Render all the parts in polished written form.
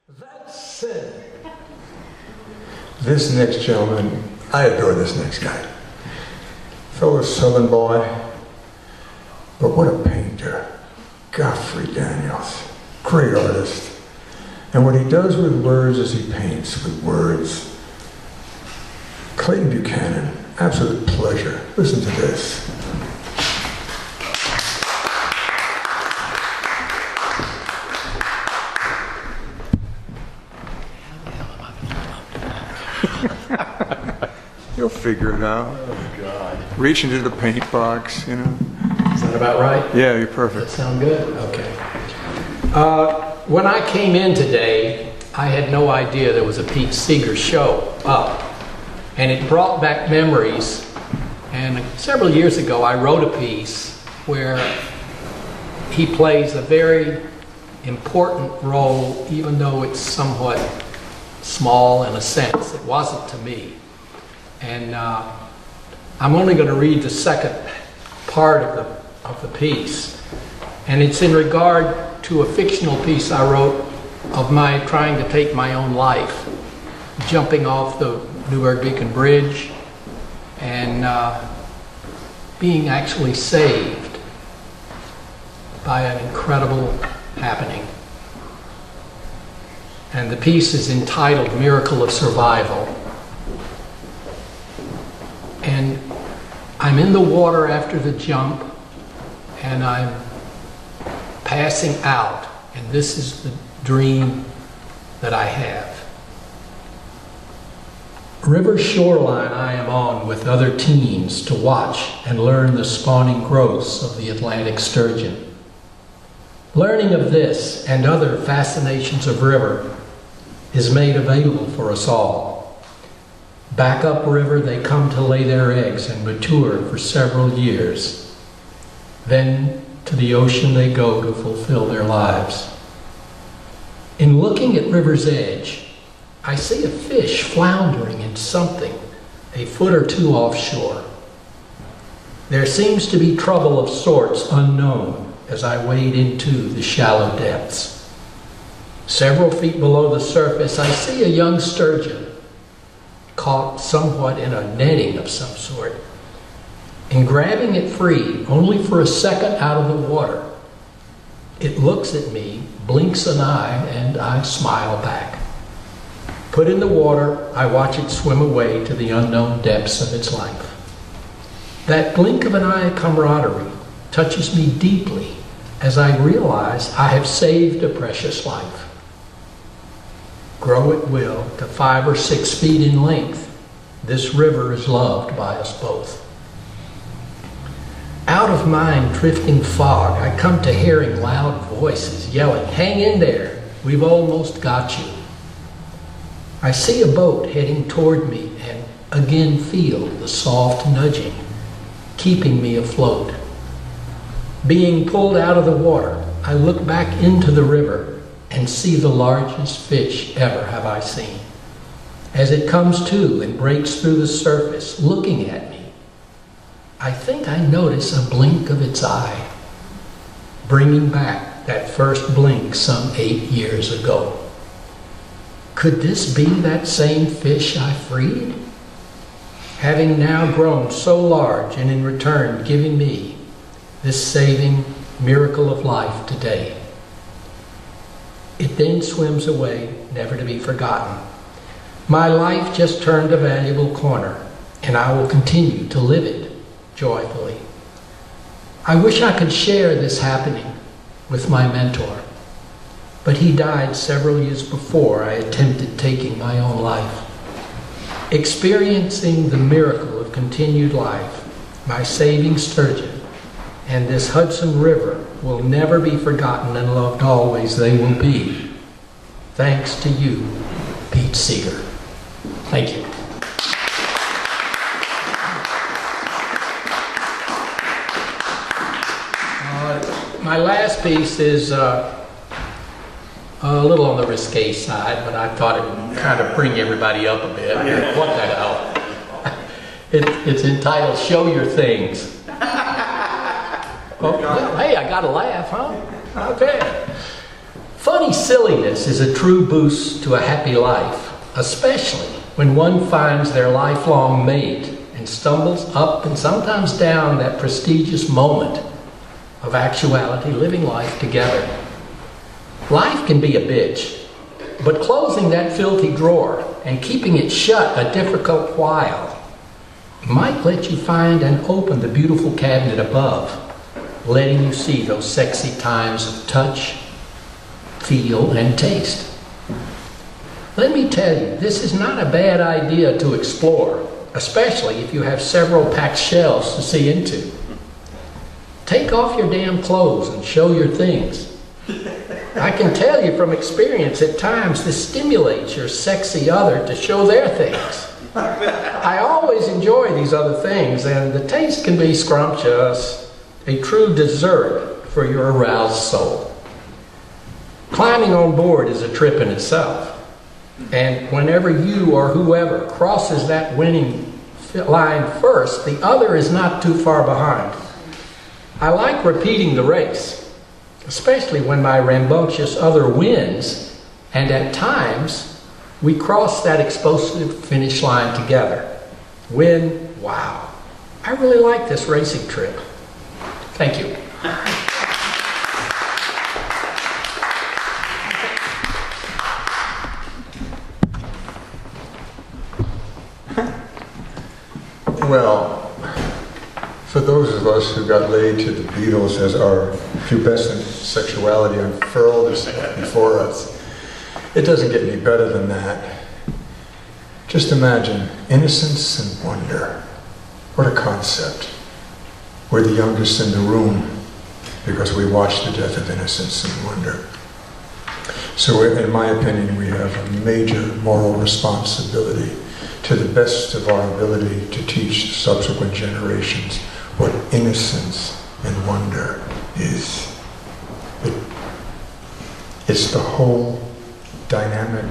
That said, this next gentleman, I adore this next guy. Fellow Southern boy, but what a painter. Godfrey Daniels, great artist. And what he does with words is he paints with words. Clayton Buchanan, absolute pleasure. Listen to this. You'll figure it out. Oh, God. Reach into the paint box, you know. Is that about right? Yeah, you're perfect. That sound good? Okay. When I came in today, I had no idea there was a Pete Seeger show up. And it brought back memories. And several years ago, I wrote a piece where he plays a very important role, even though it's somewhat small in a sense. It wasn't to me. And I'm only going to read the second part of the piece. And it's in regard to a fictional piece I wrote of my trying to take my own life, jumping off the Newburgh Beacon Bridge and being actually saved by an incredible happening. And the piece is entitled Miracle of Survival. And I'm in the water after the jump, and I'm passing out, and this is the dream that I have. River shoreline I am on with other teams to watch and learn the spawning growths of the Atlantic sturgeon. Learning of this and other fascinations of river is made available for us all. Back upriver they come to lay their eggs and mature for several years. Then to the ocean they go to fulfill their lives. In looking at river's edge, I see a fish floundering in something a foot or two offshore. There seems to be trouble of sorts unknown as I wade into the shallow depths. Several feet below the surface, I see a young sturgeon caught somewhat in a netting of some sort. In grabbing it free, only for a second out of the water, it looks at me, blinks an eye, and I smile back. Put in the water, I watch it swim away to the unknown depths of its life. That blink of an eye camaraderie touches me deeply as I realize I have saved a precious life. Grow at will to 5 or 6 feet in length, this river is loved by us both. Out of mind drifting fog, I come to hearing loud voices yelling, "Hang in there, we've almost got you." I see a boat heading toward me and again feel the soft nudging, keeping me afloat. Being pulled out of the water, I look back into the river and see the largest fish ever have I seen. As it comes to and breaks through the surface, looking at me, I think I notice a blink of its eye, bringing back that first blink some 8 years ago. Could this be that same fish I freed? Having now grown so large and in return giving me this saving miracle of life today. It then swims away, never to be forgotten. My life just turned a valuable corner, and I will continue to live it joyfully. I wish I could share this happening with my mentor, but he died several years before I attempted taking my own life. Experiencing the miracle of continued life, my saving sturgeon, and this Hudson River will never be forgotten and loved always they will be. Thanks to you, Pete Seeger. Thank you. My last piece is a little on the risque side, but I thought it would kind of bring everybody up a bit. What the hell? It's entitled Show Your Things. Oh, well, hey, I got a laugh, huh? Okay. Funny silliness is a true boost to a happy life, especially when one finds their lifelong mate and stumbles up and sometimes down that prestigious moment of actuality, living life together. Life can be a bitch, but closing that filthy drawer and keeping it shut a difficult while might let you find and open the beautiful cabinet above, letting you see those sexy times of touch, feel, and taste. Let me tell you, this is not a bad idea to explore, especially if you have several packed shelves to see into. Take off your damn clothes and show your things. I can tell you from experience, at times this stimulates your sexy other to show their things. I always enjoy these other things, and the taste can be scrumptious, a true dessert for your aroused soul. Climbing on board is a trip in itself, and whenever you or whoever crosses that winning line first, the other is not too far behind. I like repeating the race, especially when my rambunctious other wins, and at times we cross that explosive finish line together. Win, wow. I really like this racing trip. Thank you. Well, for those of us who got laid to the Beatles as our pubescent sexuality unfurled itself before us, it doesn't get any better than that. Just imagine innocence and wonder. What a concept. We're the youngest in the room because we watched the death of innocence and wonder. So in my opinion, we have a major moral responsibility to the best of our ability to teach subsequent generations what innocence and wonder is. It's the whole dynamic,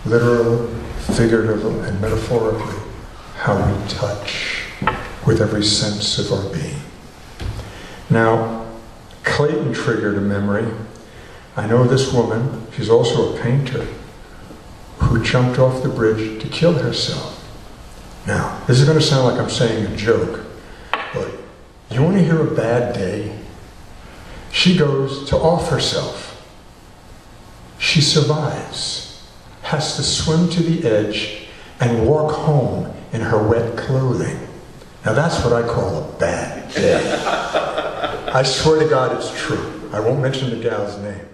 literal, figurative, and metaphorically, how we touch with every sense of our being. Now, Clayton triggered a memory. I know this woman, she's also a painter, who jumped off the bridge to kill herself. Now, this is going to sound like I'm saying a joke, but you want to hear a bad day? She goes to off herself. She survives, has to swim to the edge and walk home in her wet clothing. Now that's what I call a bad day. I swear to God it's true. I won't mention the gal's name.